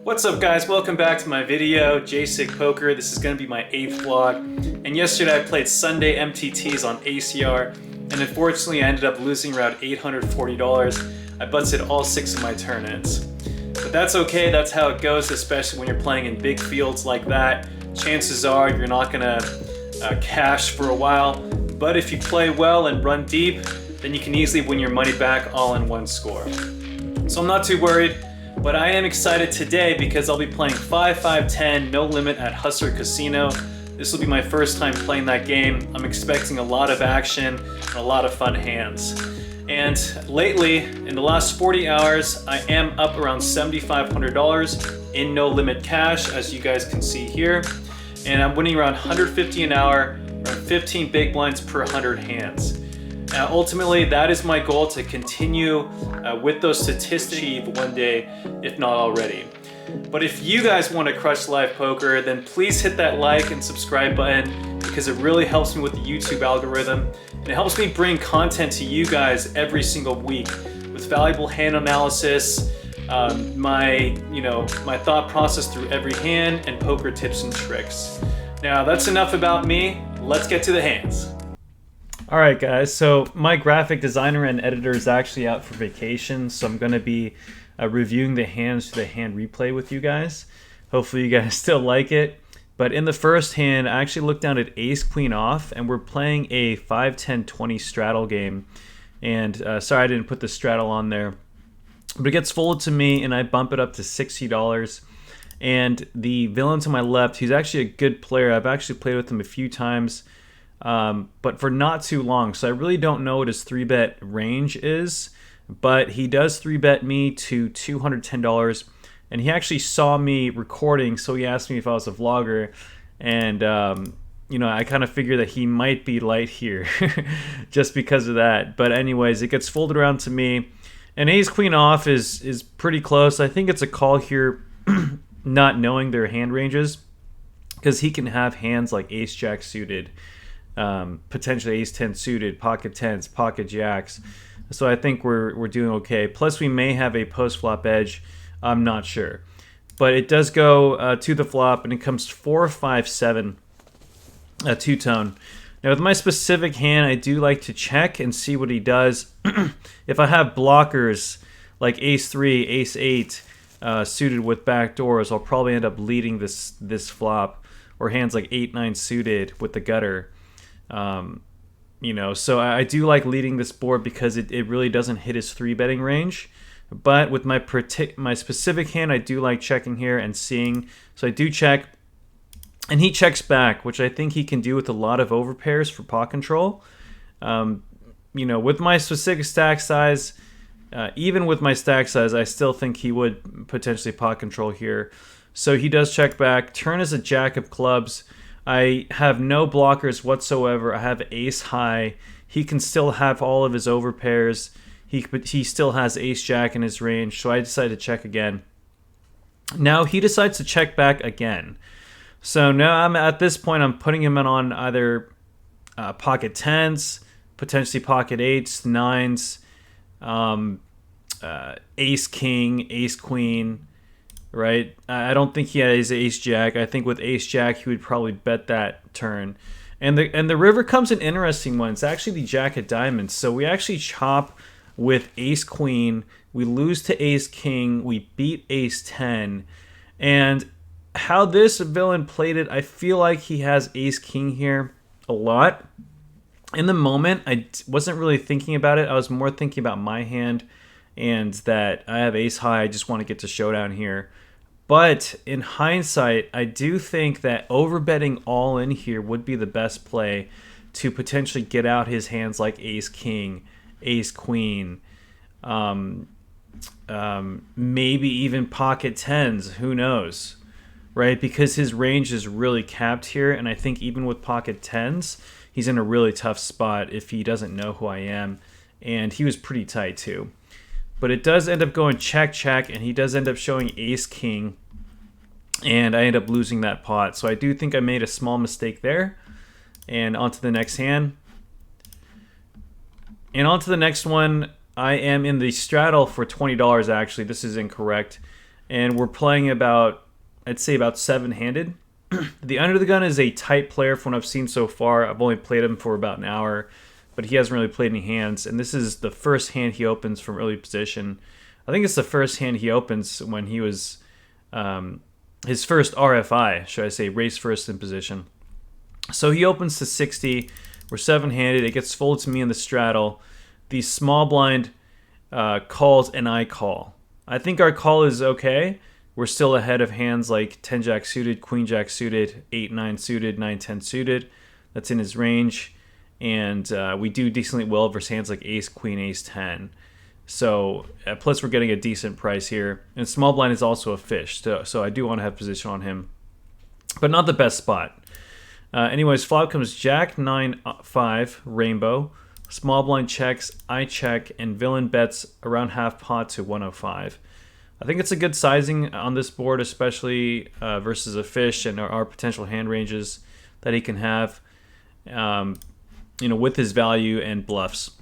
What's up guys, welcome back to my video, JSig Poker. This is going to be my 8th vlog, and yesterday I played Sunday MTTs on ACR, and unfortunately I ended up losing around $840. I busted all 6 of my turn-ins. But that's okay, that's how it goes, especially when you're playing in big fields like that. Chances are you're not going to cash for a while, but if you play well and run deep, then you can easily win your money back all in one score. So I'm not too worried. But I am excited today because I'll be playing 5-5-10 no limit at Hustler Casino. This will be my first time playing that game. I'm expecting a lot of action and a lot of fun hands. And lately, in the last 40 hours, I am up around $7,500 in no limit cash, as you guys can see here. And I'm winning around 150 an hour, around 15 big blinds per 100 hands. Ultimately, that is my goal, to continue with those statistics one day, if not already. But if you guys want to crush live poker, then please hit that like and subscribe button, because it really helps me with the YouTube algorithm, and it helps me bring content to you guys every single week with valuable hand analysis, my thought process through every hand, and poker tips and tricks. Now that's enough about me. Let's get to the hands. Alright guys, so my graphic designer and editor is actually out for vacation, so I'm going to be reviewing the hands to the hand replay with you guys. Hopefully you guys still like it. But in the first hand, I actually looked down at ace queen off, and we're playing a 5-10-20 straddle game. And sorry I didn't put the straddle on there. But it gets folded to me, and I bump it up to $60. And the villain to my left, he's actually a good player. I've actually played with him a few times. But for not too long, so I really don't know what his 3-bet range is, but he does 3-bet me to $210, and he actually saw me recording, so he asked me if I was a vlogger, and I kind of figured that he might be light here just because of that. But anyways, it gets folded around to me, and ace queen off is pretty close. I think it's a call here, not knowing their hand ranges, because he can have hands like ace jack suited, potentially ace 10 suited, pocket 10s, pocket jacks. So I think we're doing okay. Plus we may have a post flop edge. I'm not sure. But it does go to the flop, and it comes 4-5-7 two-tone. Now with my specific hand, I do like to check and see what he does. If I have blockers like ace 3, ace 8 suited with backdoors, I'll probably end up leading this flop, or hands like 8-9 suited with the gutter. So I do like leading this board because it really doesn't hit his 3-betting range. But with my specific hand, I do like checking here and seeing. So I do check, and he checks back, which I think he can do with a lot of overpairs for pot control. With my specific stack size, even with my stack size, I still think he would potentially pot control here. So he does check back. Turn is a jack of clubs. I have no blockers whatsoever. I have ace high. He can still have all of his overpairs. He still has ace jack in his range, so I decide to check again. Now he decides to check back again. So now at this point, I'm putting him in on either pocket 10s, potentially pocket 8s, 9s, ace king, ace queen. Right, I don't think he has ace jack. I think with ace jack he would probably bet that turn, and the river comes an interesting one. It's actually the jack of diamonds. So we actually chop with ace queen. We lose to ace king. We beat ace 10, and how this villain played it, I feel like he has ace king here a lot. In the moment, I wasn't really thinking about it. I was more thinking about my hand, and that I have ace high. I just want to get to showdown here. But in hindsight, I do think that overbetting all in here would be the best play to potentially get out his hands like ace king, ace queen, maybe even pocket 10s. Who knows, right? Because his range is really capped here, and I think even with pocket 10s, he's in a really tough spot if he doesn't know who I am. And he was pretty tight too. But it does end up going check, check, and he does end up showing ace king, and I end up losing that pot. So I do think I made a small mistake there. And on to the next hand. And on to the next one. I am in the straddle for $20 actually. This is incorrect. and we're playing about, I'd say about 7-handed. The under the gun is a tight player from what I've seen so far. I've only played him for about an hour, but he hasn't really played any hands, and this is the first hand he opens from early position. I think it's the first hand he opens when he was his first RFI, should I say, race first in position. So he opens to 60. We're 7-handed. It gets folded to me in the straddle. The small blind calls, and I call. I think our call is okay. We're still ahead of hands like 10-jack suited, queen-jack suited, 8-9 suited, 9-10 suited. That's in his range. And we do decently well versus hands like ace, queen, ace, 10. So, plus we're getting a decent price here. And small blind is also a fish, so I do want to have position on him. But not the best spot. Anyways, flop comes jack, 9, 5, rainbow. Small blind checks, I check, and villain bets around half pot to 105. I think it's a good sizing on this board, especially versus a fish and our potential hand ranges that he can have, with his value and bluffs.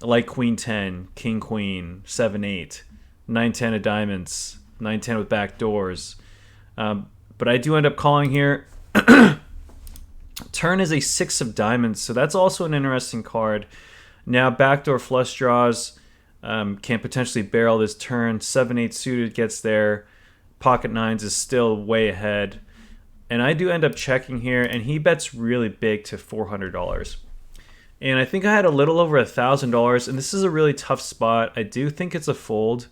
Like queen 10, king queen, 7-8, 9-10 of diamonds, 9-10 with back doors. But I do end up calling here. Turn is a 6 of diamonds, so that's also an interesting card. Now backdoor flush draws can potentially barrel this turn. 7-8 suited gets there. Pocket nines is still way ahead. And I do end up checking here, and he bets really big to $400. And I think I had a little over $1,000, and this is a really tough spot. I do think it's a fold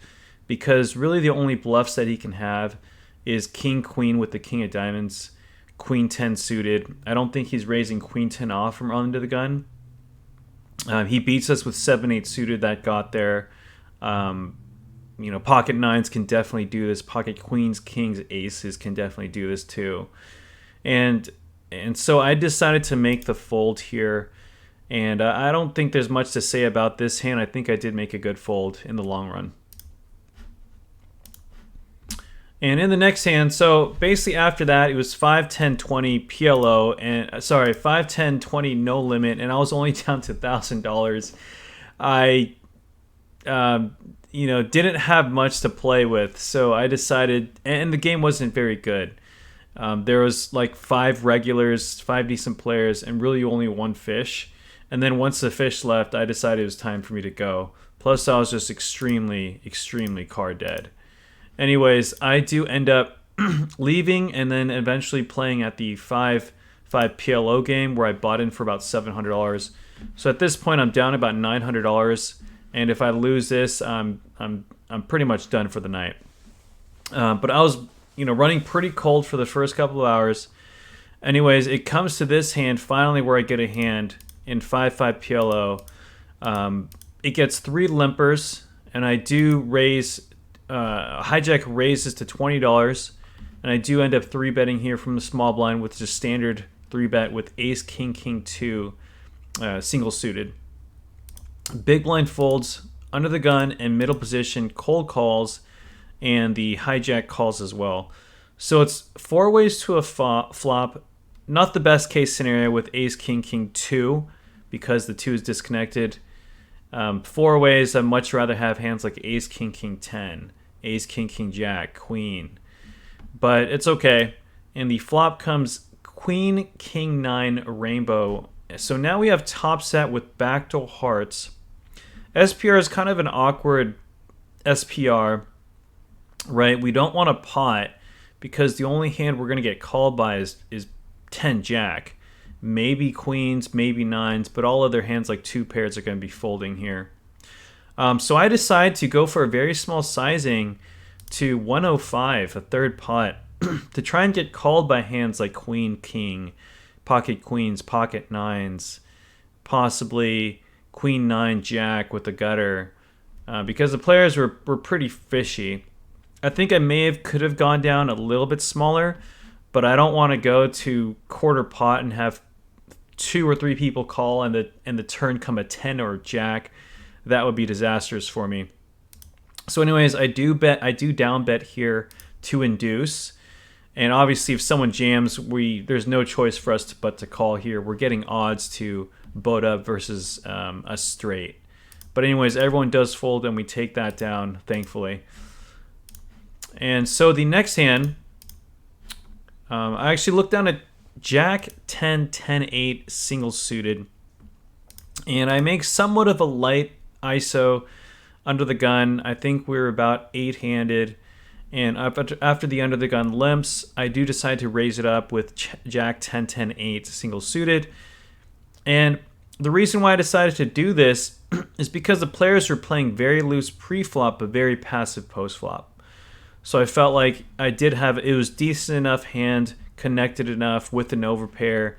because really the only bluffs that he can have is king queen with the king of diamonds, queen 10 suited. I don't think he's raising queen 10 off from under the gun. He beats us with 7-8 suited that got there. Pocket nines can definitely do this. Pocket queens, kings, aces can definitely do this too. And so I decided to make the fold here. And I don't think there's much to say about this hand. I think I did make a good fold in the long run. And in the next hand, so basically after that, it was 5-10-20 PLO, and 5-10-20 no limit, and I was only down to $1,000. I, didn't have much to play with, so I decided, and the game wasn't very good. There was like 5 regulars, 5 decent players, and really only 1 fish. And then once the fish left, I decided it was time for me to go. Plus, I was just extremely, extremely card dead. Anyways, I do end up leaving and then eventually playing at the 5 PLO game where I bought in for about $700. So at this point, I'm down about $900. And if I lose this, I'm pretty much done for the night. But I was, running pretty cold for the first couple of hours. Anyways, it comes to this hand finally where I get a hand in 5-5 PLO. It gets 3 limpers, and I do raise, hijack raises to $20, and I do end up 3-betting here from the small blind with just standard 3-bet with ace, king, king 2, single suited. Big blind folds, under the gun, and middle position, cold calls, and the hijack calls as well. So it's 4 ways to a flop. Not the best case scenario with ace, king, king 2 because the 2 is disconnected. 4 ways, I'd much rather have hands like ace, king, king 10, ace, king, king, jack, queen. But it's okay. And the flop comes queen, king 9, rainbow. So now we have top set with backdoor hearts. SPR is kind of an awkward SPR, right? We don't want to pot because the only hand we're going to get called by is 10 jack, maybe queens, maybe nines, but all other hands like 2 pairs are going to be folding here. So I decide to go for a very small sizing to 105, a third pot, to try and get called by hands like queen, king, pocket queens, pocket nines, possibly queen 9 jack with the gutter, because the players were pretty fishy. I think I could have gone down a little bit smaller, but I don't want to go to quarter pot and have 2 or 3 people call and the turn come a 10 or a jack. That would be disastrous for me. So anyways, I do down bet here to induce. And obviously if someone jams, there's no choice for us but to call here. We're getting odds to boat up versus a straight. But anyways, everyone does fold and we take that down, thankfully. And so the next hand, I actually looked down at Jack 10, 10, 8 single suited, and I make somewhat of a light ISO under the gun. I think we're about 8-handed, and after the under the gun limps, I do decide to raise it up with Jack 10, 10, 8 single suited. And the reason why I decided to do this is because the players were playing very loose pre-flop but very passive post-flop. So I felt like it was decent enough hand, connected enough with an overpair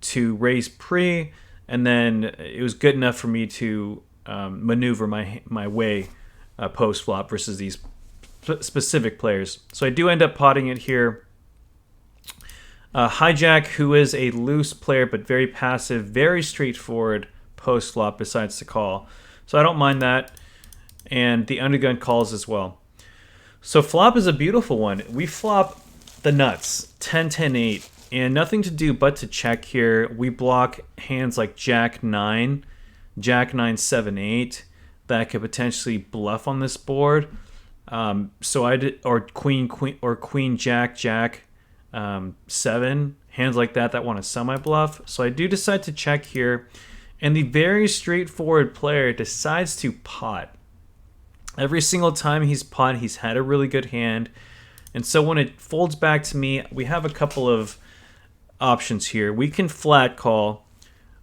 to raise pre, and then it was good enough for me to maneuver my way post-flop versus these specific players. So I do end up potting it here. Hijack, who is a loose player but very passive, very straightforward post-flop besides the call. So I don't mind that. And the undergun calls as well. So flop is a beautiful one. We flop the nuts, 10, 10, 8, and nothing to do but to check here. We block hands like Jack 9, Jack 9, 7, 8 that could potentially bluff on this board. Or Queen, Jack, Jack 7, hands like that want to semi-bluff. So I do decide to check here, and the very straightforward player decides to pot. Every single time he's pot, he's had a really good hand. And so when it folds back to me, we have a couple of options here. We can flat call,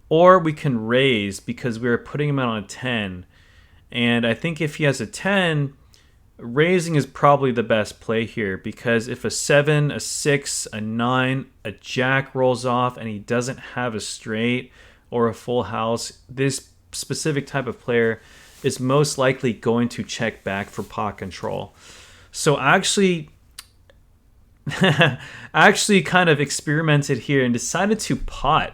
or we can raise because we're putting him out on a 10. And I think if he has a 10, raising is probably the best play here, because if a 7, a 6, a 9, a jack rolls off and he doesn't have a straight or a full house, this specific type of player is most likely going to check back for pot control. So I actually kind of experimented here and decided to pot.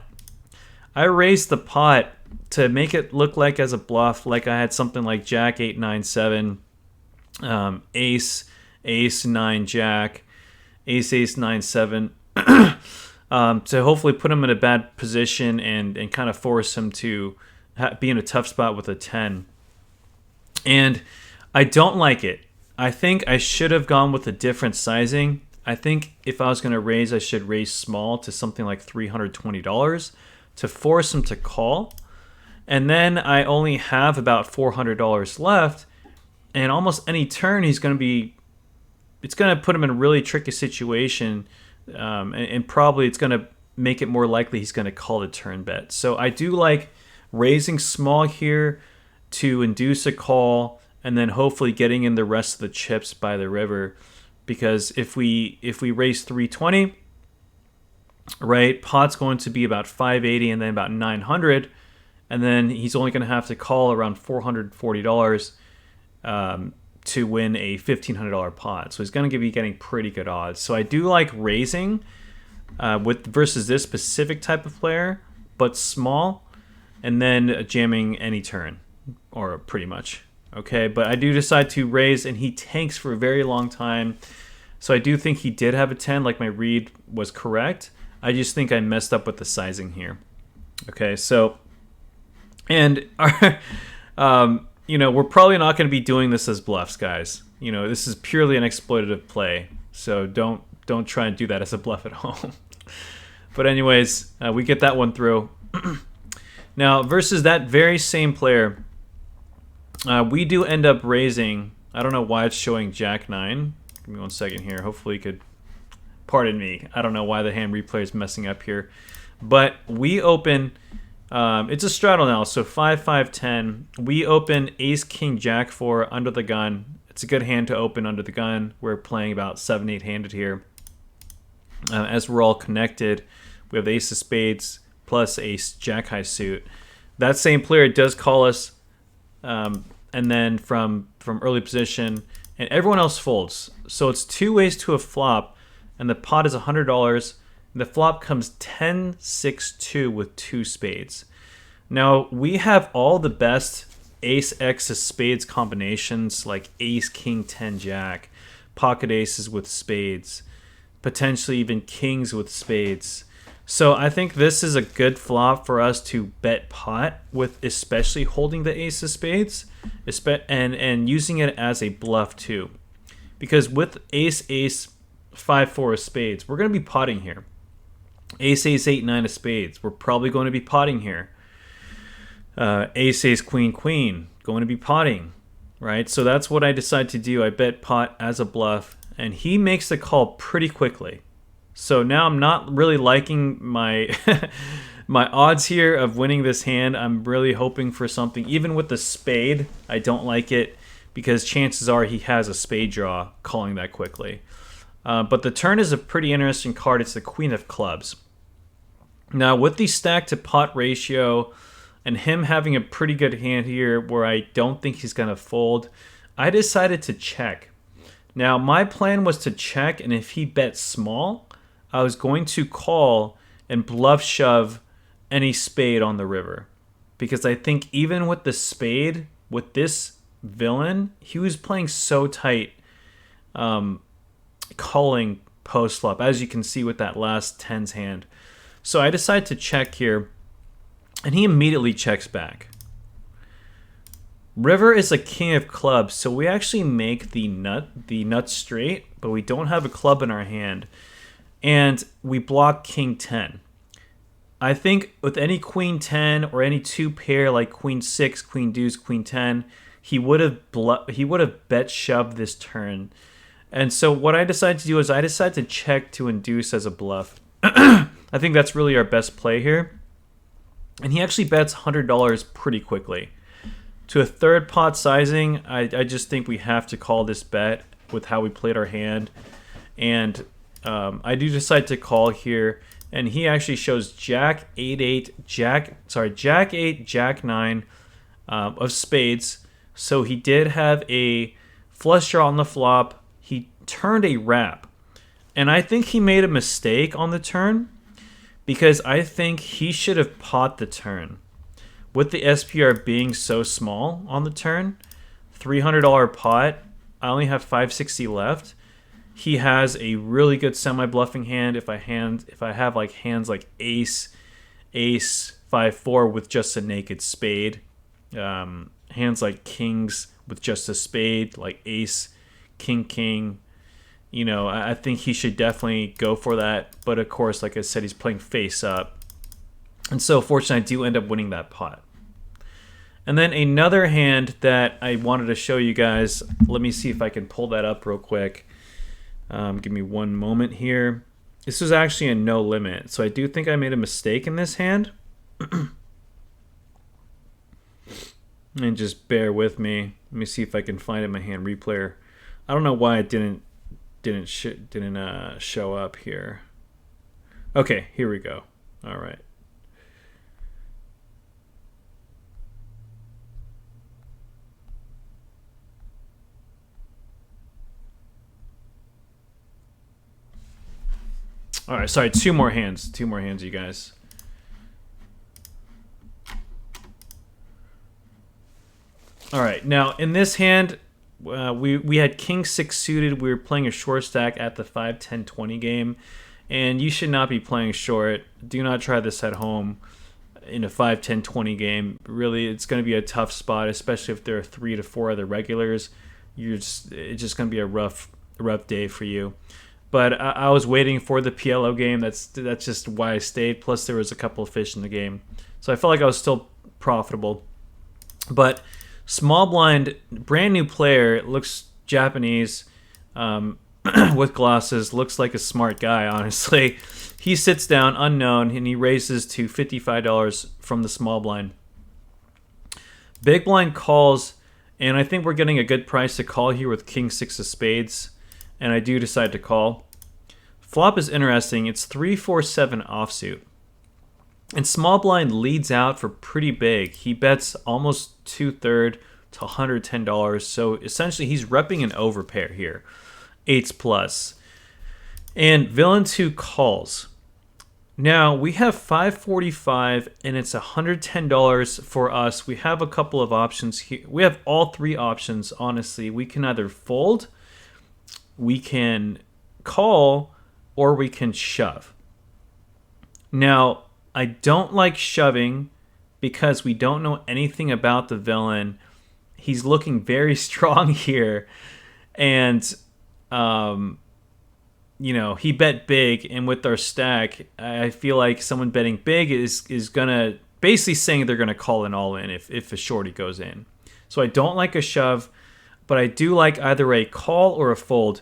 I raised the pot to make it look like as a bluff, like I had something like Jack 8, 9, 7, Ace, 9, Jack, Ace, 9, 7, to hopefully put him in a bad position and kind of force him to be in a tough spot with a 10. And I don't like it. I think I should have gone with a different sizing. I think if I was going to raise, I should raise small to something like $320 to force him to call. And then I only have about $400 left. And almost any turn, it's going to put him in a really tricky situation. And probably it's going to make it more likely he's going to call the turn bet. So I do like raising small here to induce a call, and then hopefully getting in the rest of the chips by the river. Because if we raise 320, right, pot's going to be about 580 and then about 900, and then he's only going to have to call around $440 to win a $1,500 pot. So he's going to be getting pretty good odds. So I do like raising versus this specific type of player, but small, and then jamming any turn, or pretty much. Okay, but I do decide to raise, and he tanks for a very long time. So I do think he did have a 10, like my read was correct. I just think I messed up with the sizing here. Okay, so, and our, we're probably not going to be doing this as bluffs, guys. This is purely an exploitative play, so don't try and do that as a bluff at home. But anyways, we get that one through. Now, versus that very same player, we do end up raising. I don't know why it's showing Jack 9. Give me 1 second here. Hopefully you could pardon me. I don't know why the hand replay is messing up here. But we open, it's a straddle now, so 5, 5, 10. We open Ace, King, Jack 4 under the gun. It's a good hand to open under the gun. We're playing about 7, 8-handed here. As we're all connected, we have the Ace of Spades plus Ace, Jack high suit. That same player does call us, and then from early position, and everyone else folds. So it's 2 ways to a flop, and the pot is $100. And the flop comes 10, 6, 2 with 2 spades. Now, we have all the best Ace X of spades combinations, like Ace, King, 10, Jack, pocket aces with spades, potentially even kings with spades. So I think this is a good flop for us to bet pot with, especially holding the Ace of Spades, and using it as a bluff too. because with ace, ace, 5, 4 of spades, we're going to be potting here. Ace, ace, 8, 9 of spades, we're probably going to be potting here. Ace, ace, queen, queen, going to be potting, right? So that's what I decide to do. I bet pot as a bluff, and he makes the call pretty quickly. So now I'm not really liking my my odds here of winning this hand. I'm really hoping for something. Even with the spade, I don't like it because chances are he has a spade draw calling that quickly. But the turn is a pretty interesting card. It's the queen of clubs. Now with the stack to pot ratio and him having a pretty good hand here where I don't think he's going to fold, I decided to check. Now my plan was to check, and if he bet small, I was going to call and bluff shove any spade on the river. Because I think even with the spade, with this villain, he was playing so tight, calling post flop, as you can see with that last tens hand. So I decided to check here, and he immediately checks back. River is a king of clubs, so we actually make the nut straight, but we don't have a club in our hand. And we block king 10. I think with any queen 10 or any two pair like queen 6, queen deuce, queen 10, he would have bet shoved this turn. And so what I decided to do is I decided to check to induce as a bluff. I think that's really our best play here. And he actually bets $100 pretty quickly. To a third pot sizing, I just think we have to call this bet with how we played our hand. And I do decide to call here, and he actually shows Jack 8, Jack 8, Jack 9 of spades. So he did have a flush draw on the flop. He turned a wrap, and I think he made a mistake on the turn because I think he should have pot the turn. With the SPR being so small on the turn, $300 pot, I only have 560 left. He has a really good semi-bluffing hand. If I have like hands like ace, 5-4 with just a naked spade, hands like kings with just a spade, like ace, king, you know, I think he should definitely go for that. But of course, like I said, he's playing face up, and so fortunately, I do end up winning that pot. And then another hand that I wanted to show you guys. Let me see if I can pull that up real quick. Give me one moment here. This was actually a no limit, so I do think I made a mistake in this hand. And just bear with me. Let me see if I can find it in my hand replayer. I don't know why it didn't show up here. Okay, here we go. All right. All right, sorry, two more hands, you guys. All right, now in this hand, we had king 6 suited. We were playing a short stack at the 5, 10, 20 game, and you should not be playing short. Do not try this at home in a 5, 10, 20 game. Really, it's going to be a tough spot, especially if there are 3 to 4 other regulars. It's just going to be a rough day for you. But I was waiting for the PLO game. That's just why I stayed. Plus, there was a couple of fish in the game. So I felt like I was still profitable. But small blind, brand new player, looks Japanese with glasses. Looks like a smart guy, honestly. He sits down, unknown, and he raises to $55 from the small blind. Big blind calls, and I think we're getting a good price to call here with king 6 of spades. And I do decide to call. Flop is interesting. It's 3-4-7 offsuit. And small blind leads out for pretty big. He bets almost 2/3 to $110. So essentially he's repping an overpair here. 8s plus. And villain 2 calls. Now we have 545 and it's $110 for us. We have a couple of options here. We have all 3 options, honestly. We can either fold, we can call, or we can shove. Now, I don't like shoving because we don't know anything about the villain. He's looking very strong here. And you know, he bet big, and with our stack, I feel like someone betting big is gonna basically saying they're gonna call an all in if a shorty goes in. So I don't like a shove, but I do like either a call or a fold.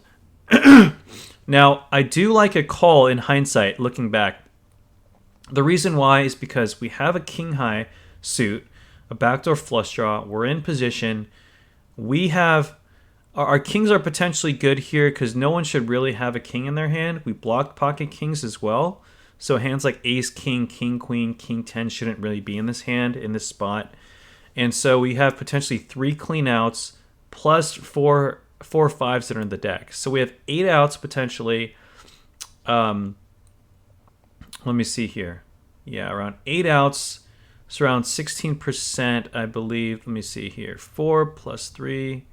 Now, I do like a call in hindsight, looking back. The reason why is because we have a king high suit, a backdoor flush draw. We're in position. We have our kings are potentially good here because no one should really have a king in their hand. We block pocket kings as well. So hands like ace, king, king, queen, king 10 shouldn't really be in this hand, in this spot. And so we have potentially 3 clean outs plus four fives that are in the deck. So we have 8 outs potentially. Let me see here. Yeah, around 8 outs. It's around 16%, I believe. Let me see here. 4 plus 3.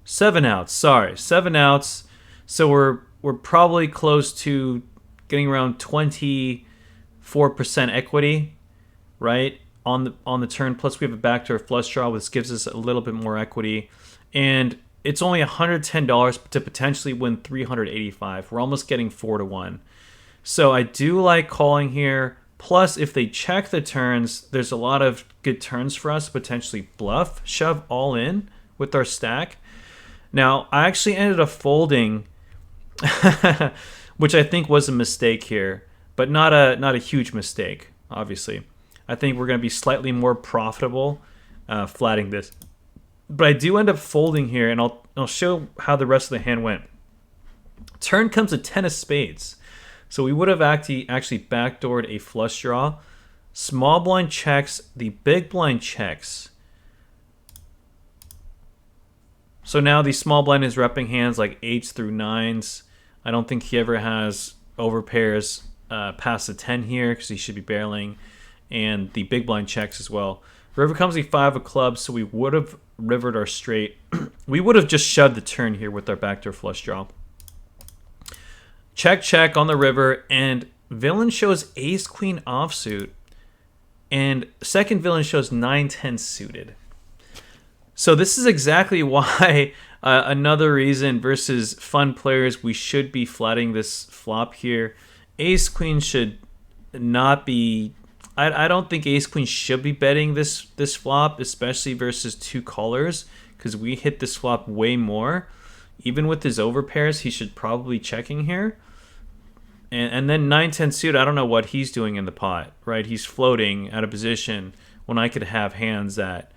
7 outs. Sorry, 7 outs. So we're probably close to getting around 24% equity, right? On the turn. Plus we have a backdoor flush draw, which gives us a little bit more equity. And it's only $110 to potentially win $385. We're almost getting 4-1. So I do like calling here. Plus, if they check the turns, there's a lot of good turns for us to potentially bluff, shove all in with our stack. Now, I actually ended up folding, which I think was a mistake here, but not a huge mistake, obviously. I think we're going to be slightly more profitable flatting this. But I do end up folding here, and I'll show how the rest of the hand went. Turn comes a 10 of spades. So we would have actually backdoored a flush draw. Small blind checks, the big blind checks. So now the small blind is repping hands like 8s through 9s. I don't think he ever has overpairs past the 10 here because he should be barreling. And the big blind checks as well. River comes the 5 of clubs, so we would have rivered our straight. We would have just shoved the turn here with our backdoor flush draw. Check, check on the river, and villain shows ace, queen offsuit, and second villain shows 9-10 suited. So this is exactly why another reason versus fun players we should be flatting this flop here. Ace, queen should not be... I don't think ace, queen should be betting this flop, especially versus 2 callers, because we hit this flop way more. Even with his overpairs, he should probably checking here. And then 9-10 suit, I don't know what he's doing in the pot, right? He's floating out of position when I could have hands that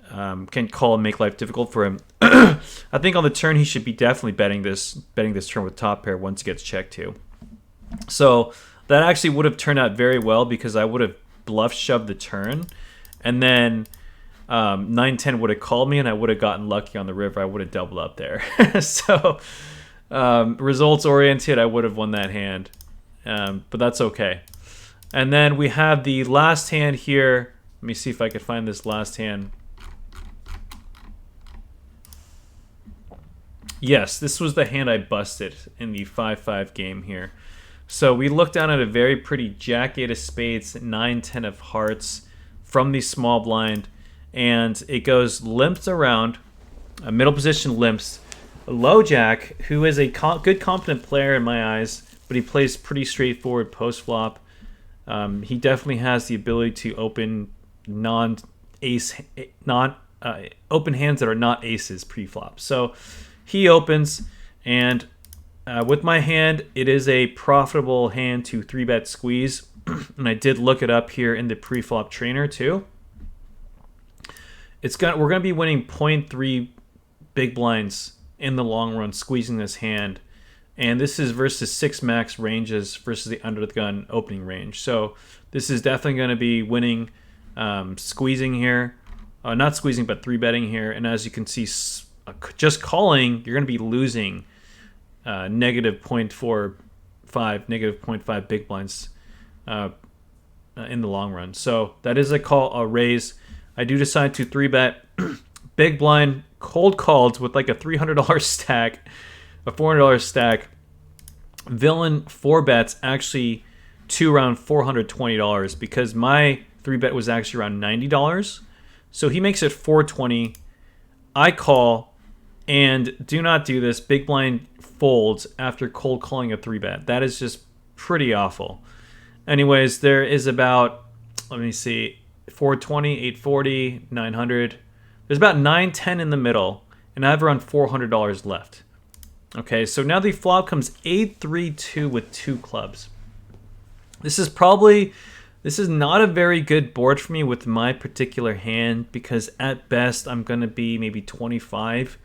can call and make life difficult for him. I think on the turn he should be definitely betting this turn with top pair once it gets checked too. So that actually would have turned out very well because I would have bluff shoved the turn, and then 9-10 would have called me and I would have gotten lucky on the river. I would have doubled up there. So results oriented, I would have won that hand, but that's okay. And then we have the last hand here. Let me see if I could find this last hand. Yes, this was the hand I busted in the 5-5 game here. So we looked down at a very pretty jack 8 of spades, 9-10 of hearts from the small blind, and it goes limps around, a middle position limps. Low jack, who is a good competent player in my eyes, but he plays pretty straightforward post flop. He definitely has the ability to open open hands that are not aces pre-flop. So he opens, and with my hand, it is a profitable hand to 3-bet squeeze, and I did look it up here in the pre-flop trainer too. We're gonna be winning 0.3 big blinds in the long run, squeezing this hand, and this is versus 6 max ranges versus the under the gun opening range. So this is definitely going to be winning, squeezing here, not squeezing but 3-betting here, and as you can see, just calling, you're going to be losing negative 0.45, negative 0.5 big blinds in the long run. So that is a call, a raise. I do decide to 3-bet big blind, cold called with like a $300 stack, a $400 stack. Villain 4-bets actually to around $420 because my 3-bet was actually around $90. So he makes it $420. I call, And do not do this. Big blind folds after cold calling a 3-bet. That is just pretty awful. Anyways, there is about, let me see, 420, 840, 900. There's about 910 in the middle, and I have around $400 left. Okay, so now the flop comes 8-3-2 with 2 clubs. This is not a very good board for me with my particular hand, because at best I'm going to be maybe 25,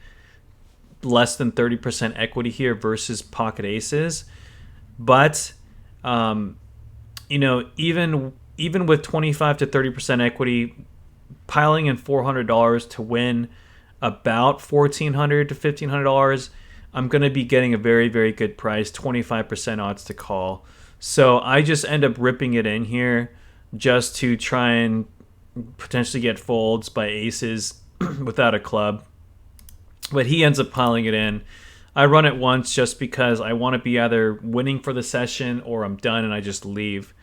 less than 30% equity here versus pocket aces. But you know, even with 25 to 30% equity, piling in $400 to win about $1,400 to $1,500, I'm going to be getting a very, very good price, 25% odds to call. So I just end up ripping it in here just to try and potentially get folds by aces without a club. But he ends up piling it in. I run it once just because I want to be either winning for the session or I'm done and I just leave.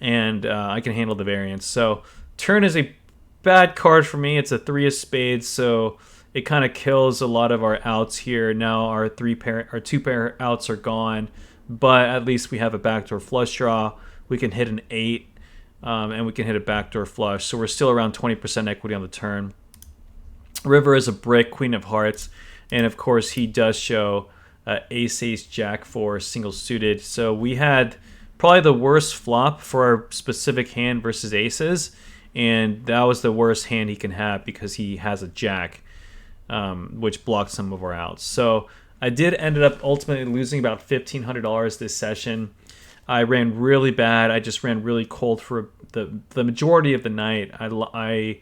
And I can handle the variance. So turn is a bad card for me. It's a 3 of spades, so it kind of kills a lot of our outs here. Now our 2-pair outs are gone, but at least we have a backdoor flush draw. We can hit an 8, and we can hit a backdoor flush. So we're still around 20% equity on the turn. River is a brick, queen of hearts, and of course he does show ace, ace, jack 4 single suited. So we had probably the worst flop for our specific hand versus aces, and that was the worst hand he can have because he has a jack, which blocked some of our outs. So I did ended up ultimately losing about $1,500 this session. I ran really bad. I just ran really cold for the majority of the night. I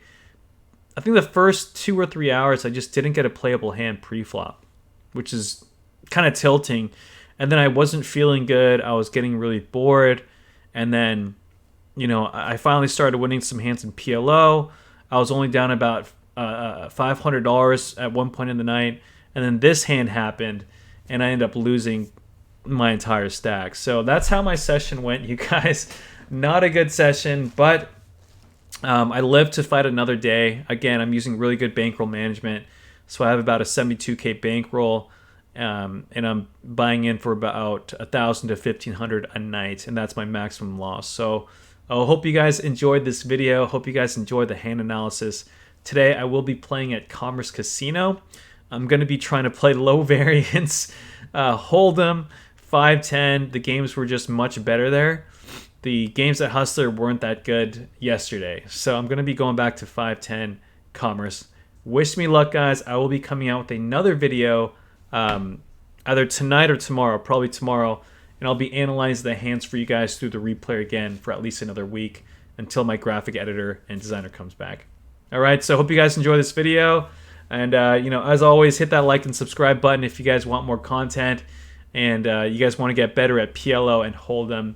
think the first 2 or 3 hours I just didn't get a playable hand pre-flop, which is kind of tilting. And then I wasn't feeling good. I was getting really bored. And then, you know, I finally started winning some hands in PLO. I was only down about $500 at one point in the night. And then this hand happened, and I ended up losing my entire stack. So that's how my session went, you guys. Not a good session, but I live to fight another day. Again, I'm using really good bankroll management. So I have about a 72K bankroll. And I'm buying in for about $1,000 to $1,500 a night, and that's my maximum loss. So I hope you guys enjoyed this video. Hope you guys enjoyed the hand analysis. Today I will be playing at Commerce Casino. I'm going to be trying to play low variance, Hold'em, 5-10. The games were just much better there. The games at Hustler weren't that good yesterday, so I'm going to be going back to 5-10 Commerce. Wish me luck, guys. I will be coming out with another video either tonight or tomorrow, probably tomorrow, and I'll be analyzing the hands for you guys through the replay again for at least another week until my graphic editor and designer comes back. All right, so hope you guys enjoy this video, and you know, as always, hit that like and subscribe button if you guys want more content and you guys want to get better at PLO and Hold'em.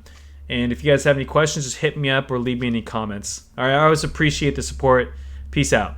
And if you guys have any questions, just hit me up or leave me any comments. All right, I always appreciate the support. Peace out.